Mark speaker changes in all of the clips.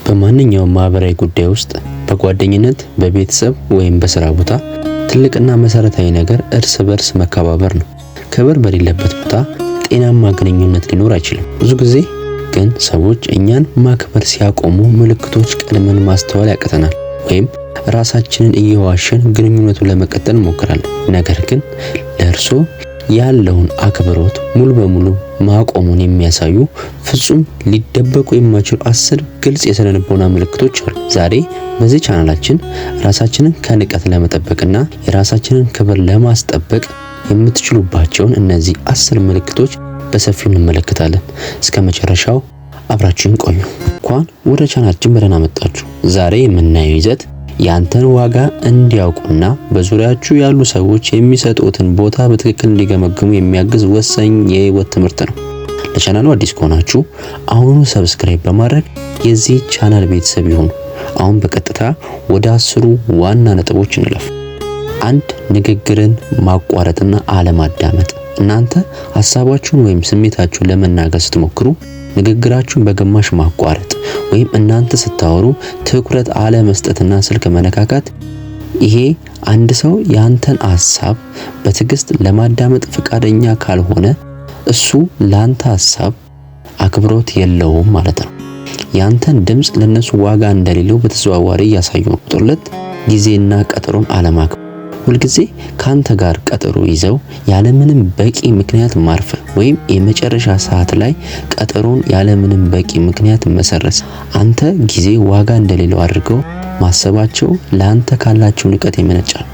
Speaker 1: በማንኛውም ማህበራዊ ጉዳይ ውስጥ በጓደኝነት፣ በቤተሰብ ወይም በስራ ቦታ ትልቅና መሰረታዊ ነገር እርስ በርስ መከባበር ነው። ክብር በሌለበት ቦታ ጤናማ ግንኙነት ሊኖር አይችልም። ብዙ ጊዜ ግን ሰዎች እኛን ማክበር ሲያቆሙ ምልክቶች ቀድመን ማስተዋል ያቅተናል፣ ወይም ራሳችንን እየዋሸን ግንኙነቱን ለመቀጠል እንሞክራለን። ነገር ግን ለእርሶ ያለውን አክብሮት ሙሉ በሙሉ ማቆሙን የሚያሳዩ ፍጹም ሊደበቁ የማይችሉ 10 ግልጽ የስነ ልቦና ምልክቶች አሉ። ዛሬ በዚህ ቻናላችን ራሳችንን ከንቀት ለመጠበቅና የራሳችንን ክብር ለማስጠበቅ የምትችሉባቸውን እነዚህ 10 ምልክቶች በሰፊው እንመለከታለን። እስከ መጨረሻው አብራችሁን ቆዩ። እንኳን ወደ ቻናላችን በደህና መጣችሁ። ዛሬ የምናየው ይዘት ያንተን ዋጋ እንዲያውቁና በዙሪያችሁ ያሉ ሰዎች የሚሰጡትን ቦታ በትክክል እንዲገመግሙ የሚያግዝ ወሳኝ የህይወት ትምህርት ነው። ለቻናሉ አዲስ ከሆናችሁ አሁኑ ሰብስክራይብ በማድረግ የዚህ ቻናል ቤተሰብ ይሁኑ። አሁን በቀጥታ ወደ 10 ዋና ነጥቦች እንለፍ። 1. ንግግርን ማቋረጥና አለማዳመጥ። እናንተ ሐሳባችሁን ወይም ስሜታችሁን ለመናገር ስትሞክሩ ንግግራችሁን በግማሽ ማቋረጥ ወይም እናንተ ስታወሩ ትኩረት አለመስጠትና ስልክ መነካካት፣ ይሄ አንድ ሰው ያንተን ሐሳብ በትዕግስት ለማዳመጥ ፈቃደኛ ካልሆነ እሱ ላንተ ሐሳብ አክብሮት የለውም ማለት ነው። ያንተን ድምጽ ለነሱ ዋጋ እንደሌለው በተዘዋዋሪ ያሳዩ ነው። 2. ጊዜና ቀጠሮን አለማክበር። ሁልጊዜ ካንተ ጋር ቀጠሮ ይዘው ያለምንም በቂ ምክንያት ማርፈድ ወይም የመጨረሻ ሰዓት ላይ ቀጠሮን ያለምንም በቂ ምክንያት መሰረዝ። አንተ ጊዜ ዋጋ እንደሌለው አድርገው ማሰባቸው ለአንተ ካላቸው ንቀት ይመነጫል።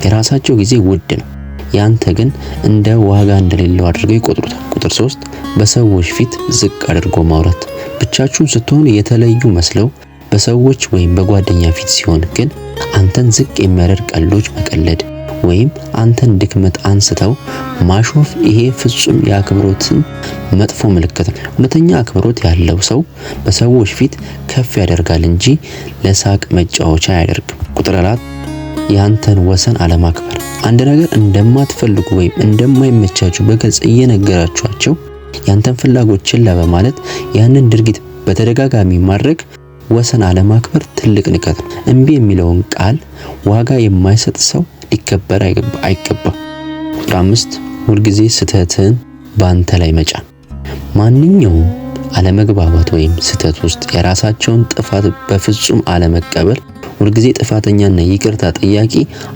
Speaker 1: የራሳቸው ጊዜ ውድ ነው፣ ያንተ ግን እንደ ዋጋ እንደሌለው አድርገው ይቆጥሩታል። ቁጥር 3 በሰዎች ፊት ዝቅ አድርጎ ማውራት። ብቻችሁን ስትሆኑ የተለዩ መስለው በሰዎች ወይም በጓደኛ ፊት ሲሆን ግን አንተን ዝቅ የሚያደርግ ቀልዶች መቀለድ ወይም አንተን ድክመት አንስተው ማሾፍ፣ ይሄ ፍጹም የአክብሮትን መጥፎ ምልክት ነው። እውነተኛ አክብሮት ያለው ሰው በሰዎች ፊት ከፍ ያደርጋል እንጂ ለሳቅ መጫወቻ አያደርግም። ቁጥር 4 ያንተን ወሰን አለማክበር። አንድ ነገር እንደማትፈልጉ ወይም እንደማይመቻችሁ በግልጽ እየነገራችኋቸው ያንተን ፍላጎት ችላ በማለት ያንን ድርጊት በተደጋጋሚ ማድረግ ወሰን አለማክበር ትልቅ ንቀት ነው። እምቢ የሚለውን ቃል ዋጋ የማይሰጥ ሰው ሊከበር አይገባም። ቁጥር 5 ሁልጊዜ ስህተትን በአንተ ላይ መጫን። ማንኛውም አለመግባባት ወይም ስህተት ውስጥ የራሳቸውን ጥፋት በፍጹም አለመቀበል፣ ሁልጊዜ ጥፋተኛና ይቅርታ ጠያቂ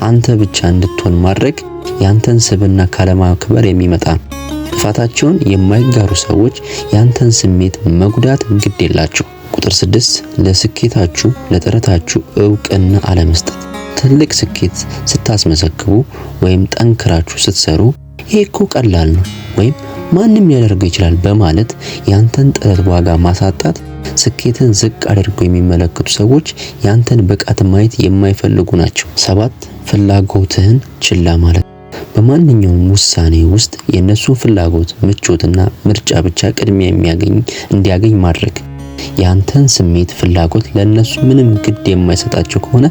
Speaker 1: አንተ ብቻ እንድትሆን ማድረግ ያንተን ስብዕና ካለማክበር የሚመጣ ነው። ጥፋታቸውን የማይጋሩ ሰዎች ያንተን ስሜት መጉዳት ግድ የላቸው። ቁጥር 6 ለስኬታችሁ ለጥረታችሁ እውቅና አለመስጠት። ትልቅ ስኬት ስታስመዘግቡ ወይም ጠንክራችሁ ስትሰሩ ይሄ እኮ ቀላል ነው ወይም ማንም ሊያደርገው ይችላል በማለት ያንተን ጥረት ዋጋ ማሳጣት። ስኬትን ዝቅ አድርገው የሚመለከቱ ሰዎች ያንተን ብቃት ማየት የማይፈልጉ ናቸው። 7 ፍላጎትህን ችላ ማለት። በማንኛውም ውሳኔ ውስጥ የነሱን ፍላጎት፣ ምቾትና ምርጫ ብቻ ቅድሚያ እንዲያገኝ ማድረግ። ያንተን ስሜት፣ ፍላጎት ለነሱ ምንም ግድ የማይሰጣቸው ከሆነ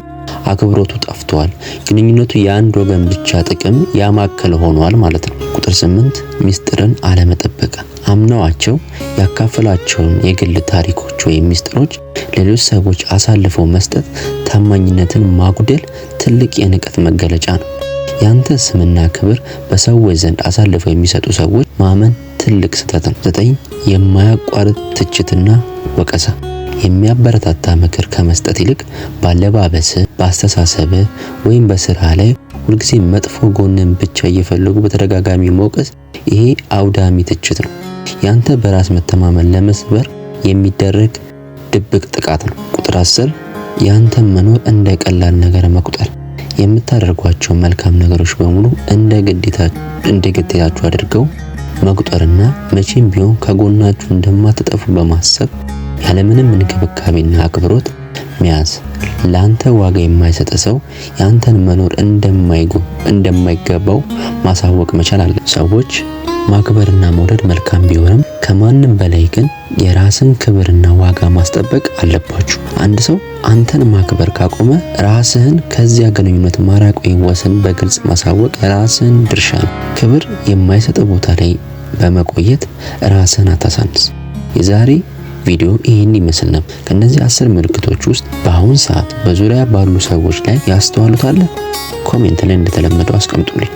Speaker 1: አክብሮቱ ጠፍቷል። ግንኙነቱ የአንድ ወገን ብቻ ጥቅም ያማከለ ሆኗል ማለት ነው። ቁጥር 8 ሚስጥርን አለመጠበቅ። አምነዋቸው ያካፈላቸውን የግል ታሪኮች ወይም ሚስጥሮች ሌሎች ሰዎች አሳልፈው መስጠት ታማኝነትን ማጉደል ትልቅ የንቀት መገለጫ ነው። ያንተ ስምና ክብር በሰዎች ዘንድ አሳልፈው የሚሰጡ ሰዎች ማመን ትልቅ ስህተት ነው። 9 የማያቋርጥ ትችትና ወቀሳ። የሚያበረታታ ምክር ከመስጠት ይልቅ ባለባበስ፣ በአስተሳሰብ ወይም በስራ ላይ ሁልጊዜ መጥፎ ጎንን ብቻ እየፈለጉ በተደጋጋሚ መውቀስ፣ ይሄ አውዳሚ ትችት ነው። ያንተ በራስ መተማመን ለመስበር የሚደረግ ድብቅ ጥቃት ነው። ቁጥር 10 ያንተን መኖር እንደ ቀላል ነገር መቁጠር። የምታደርጓቸው መልካም ነገሮች በሙሉ እንደ ግዴታችሁ አድርገው መቁጠርና መቼም ቢሆን ከጎናችሁ እንደማትጠፉ በማሰብ ያለምንም እንክብካቤና አክብሮት መያዝ። ላንተ ዋጋ የማይሰጥ ሰው ያንተን መኖር እንደማይገባው ማሳወቅ መቻል አለ። ሰዎች ማክበርና መውደድ መልካም ቢሆንም ከማንም በላይ ግን የራስን ክብርና ዋጋ ማስጠበቅ አለባችሁ። አንድ ሰው አንተን ማክበር ካቆመ ራስህን ከዚያ ግንኙነት ማራቅ ወይም ወሰን በግልጽ ማሳወቅ የራስህን ድርሻ ነው። ክብር የማይሰጥ ቦታ ላይ በመቆየት ራስህን አታሳንስ። የዛሬ ቪዲዮ ይህን ይመስል ነበር። ከነዚህ 10 ምልክቶች ውስጥ በአሁን ሰዓት በዙሪያ ባሉ ሰዎች ላይ ያስተዋሉት አለ? ኮሜንት ላይ እንደተለመደው አስቀምጡልኝ።